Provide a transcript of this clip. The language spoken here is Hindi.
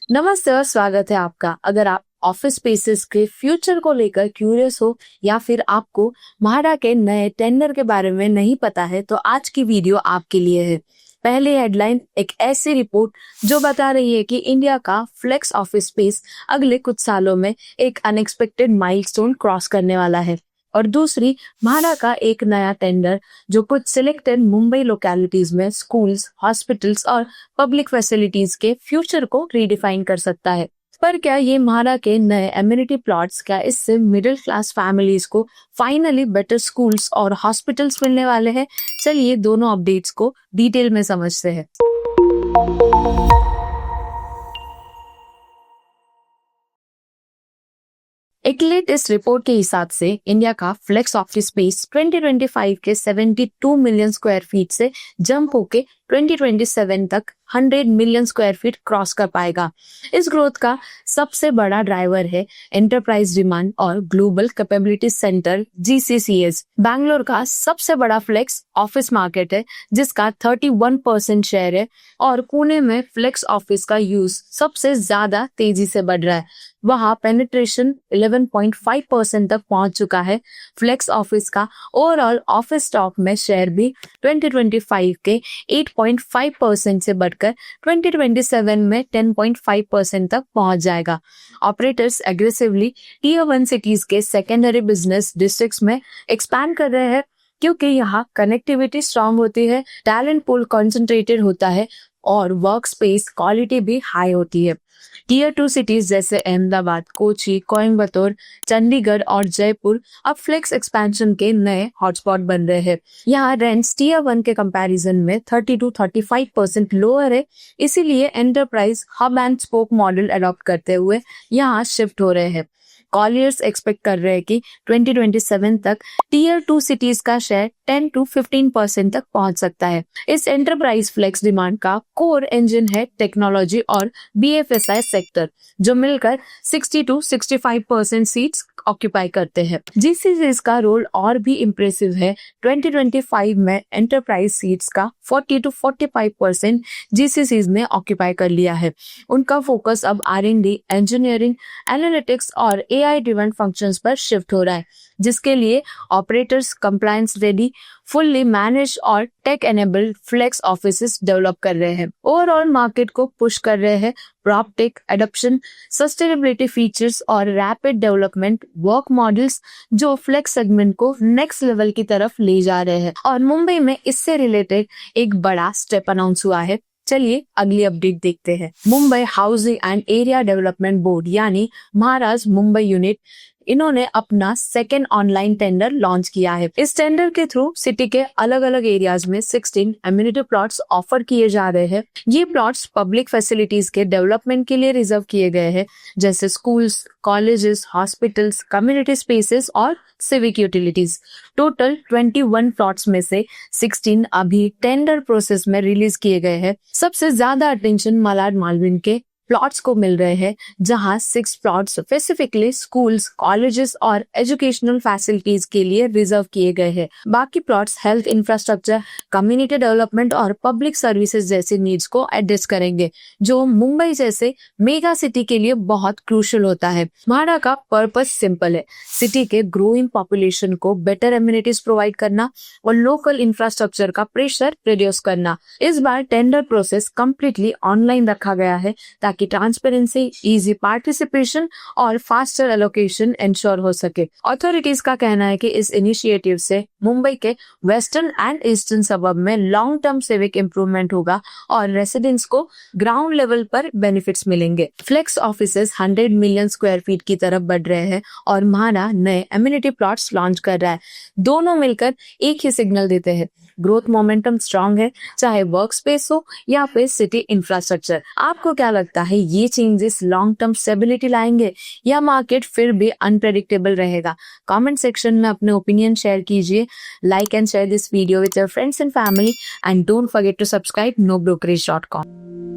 नमस्ते और स्वागत है आपका। अगर आप ऑफिस स्पेसेस के फ्यूचर को लेकर क्यूरियस हो या फिर आपको म्हाडा के नए टेंडर के बारे में नहीं पता है तो आज की वीडियो आपके लिए है। पहली हेडलाइन एक ऐसी रिपोर्ट जो बता रही है कि इंडिया का फ्लेक्स ऑफिस स्पेस अगले कुछ सालों में एक अनएक्सपेक्टेड माइलस्टोन क्रॉस करने वाला है, और दूसरी म्हाडा का एक नया टेंडर जो कुछ सिलेक्टेड मुंबई लोकेलिटीज में स्कूल्स, हॉस्पिटल्स और पब्लिक फैसिलिटीज के फ्यूचर को रीडिफाइन कर सकता है। पर क्या ये म्हाडा के नए एमिनिटी प्लॉट्स क्या इससे मिडिल क्लास फैमिलीज को फाइनली बेटर स्कूल्स और हॉस्पिटल्स मिलने वाले हैं? चलिए दोनों अपडेट्स को डिटेल में समझते हैं। एक लेटेस्ट रिपोर्ट के हिसाब से इंडिया का फ्लेक्स ऑफिस स्पेस 2025 के 72 मिलियन स्क्वायर फीट से जंप होके 2027 तक 100 मिलियन स्क्वायर फीट क्रॉस कर पाएगा। इस ग्रोथ का सबसे बड़ा ड्राइवर है एंटरप्राइज डिमांड और global capability centre GCCs। Bangalore का सबसे बड़ा फ्लेक्स ऑफिस मार्केट है जिसका 31% शेयर है, और पुणे में फ्लेक्स ऑफिस का यूज सबसे ज्यादा तेजी से बढ़ रहा है। वहां पेनिट्रेशन 11.5% तक पहुंच चुका है। फ्लेक्स ऑफिस का ओवरऑल ऑफिस स्टॉक में शेयर भी 2025 के 8.5% से बढ़कर 2027 में 10.5% तक पहुंच जाएगा। ऑपरेटर्स एग्रेसिवली टियर 1 सिटीज के सेकेंडरी बिजनेस डिस्ट्रिक्ट्स में एक्सपैंड कर रहे हैं क्योंकि यहाँ कनेक्टिविटी स्ट्रांग होती है, टैलेंट पूल कंसंट्रेटेड होता है और वर्क स्पेस क्वालिटी भी हाई होती है। टियर 2 सिटीज जैसे अहमदाबाद, कोची, कोयम्बतूर, चंडीगढ़ और जयपुर अब फ्लेक्स एक्सपेंशन के नए हॉटस्पॉट बन रहे हैं। यहाँ रेंट्स टियर 1 के कंपैरिजन में 30 to 35% लोअर है, इसीलिए enterprise hub and spoke model adopt करते हुए यहाँ शिफ्ट हो रहे हैं। कॉलियर्स एक्सपेक्ट कर रहे हैं कि 2027 तक टियर 2 सिटीज का शेयर 10 to 15% तक पहुंच सकता है। इस एंटरप्राइज फ्लेक्स डिमांड का कोर इंजन है टेक्नोलॉजी और BFSI सेक्टर, जो मिलकर 60 to 65% सीट्स ऑक्यूपाई करते हैं। GCCs का रोल और भी इम्प्रेसिव है। 2025 में एंटरप्राइज सीट्स का 40 to 45% GCCs ने ऑक्यूपाई कर लिया है। उनका फोकस अब R&D, इंजीनियरिंग, एनालिटिक्स और AI ड्रिवन फंक्शंस पर शिफ्ट हो रहा है, जिसके लिए operators compliance ready, fully manage और tech enabled flex offices develop कर रहे हैं। ओवरऑल मार्केट को पुश कर रहे हैं प्रॉपटेक एडॉप्शन, सस्टेनेबिलिटी फीचर्स और रैपिड डेवलपमेंट वर्क मॉडल्स, जो फ्लेक्स सेगमेंट को नेक्स्ट लेवल की तरफ ले जा रहे हैं। और मुंबई में इससे रिलेटेड एक बड़ा स्टेप अनाउंस हुआ है। चलिए अगली अपडेट देखते हैं। Mumbai housing and area development board यानी महाराज मुंबई यूनिट, इन्होंने अपना सेकेंड ऑनलाइन टेंडर लॉन्च किया है। इस टेंडर के थ्रू सिटी के अलग अलग एरियाज में 16 एमिनिटी प्लॉट्स ऑफर किए जा रहे हैं। ये प्लॉट्स पब्लिक फैसिलिटीज के डेवलपमेंट के लिए रिजर्व किए गए हैं, जैसे schools, colleges, hospitals, community spaces और सिविक यूटिलिटीज। टोटल 21 प्लॉट्स में से 16 अभी टेंडर प्रोसेस में रिलीज किए गए हैं। सबसे ज्यादा अटेंशन मलाड मालवीन के प्लॉट्स को मिल रहे हैं, जहां 6 प्लॉट्स स्पेसिफिकली स्कूल्स, कॉलेजेस और एजुकेशनल फैसिलिटीज के लिए रिजर्व किए गए हैं। बाकी plots health infrastructure, community development और पब्लिक सर्विसेज जैसी नीड्स को एड्रेस करेंगे, जो मुंबई जैसे मेगा सिटी के लिए बहुत क्रूशियल होता है। म्हाडा का पर्पस सिंपल है, सिटी के ग्रोइंग पॉपुलेशन को बेटर एमिनिटीज प्रोवाइड करना और लोकल इंफ्रास्ट्रक्चर का प्रेशर रिड्यूस करना। इस बार टेंडर प्रोसेस कंप्लीटली ऑनलाइन रखा गया है ताकि ट्रांसपेरेंसी, इजी पार्टिसिपेशन और फास्टर एलोकेशन इंश्योर हो सके। अथॉरिटीज का कहना है कि इस इनिशिएटिव से मुंबई के वेस्टर्न एंड ईस्टर्न सबब में लॉन्ग टर्म सिविक इंप्रूवमेंट होगा और रेसिडेंट्स को ग्राउंड लेवल पर बेनिफिट्स मिलेंगे। Flex offices 100 million square feet की तरफ बढ़ रहे हैं और म्हाडा नए एमिनिटी प्लॉट्स लॉन्च कर रहा है। दोनों मिलकर एक ही सिग्नल देते हैं, ग्रोथ मोमेंटम स्ट्रांग है, चाहे वर्क स्पेस हो या फिर सिटी इंफ्रास्ट्रक्चर। आपको क्या लगता है, ये चेंजेस लॉन्ग टर्म स्टेबिलिटी लाएंगे या मार्केट फिर भी अनप्रेडिक्टेबल रहेगा? कमेंट सेक्शन में अपने ओपिनियन शेयर कीजिए। Like and share this video with your friends and family, and don't forget to subscribe nobrokerage.com।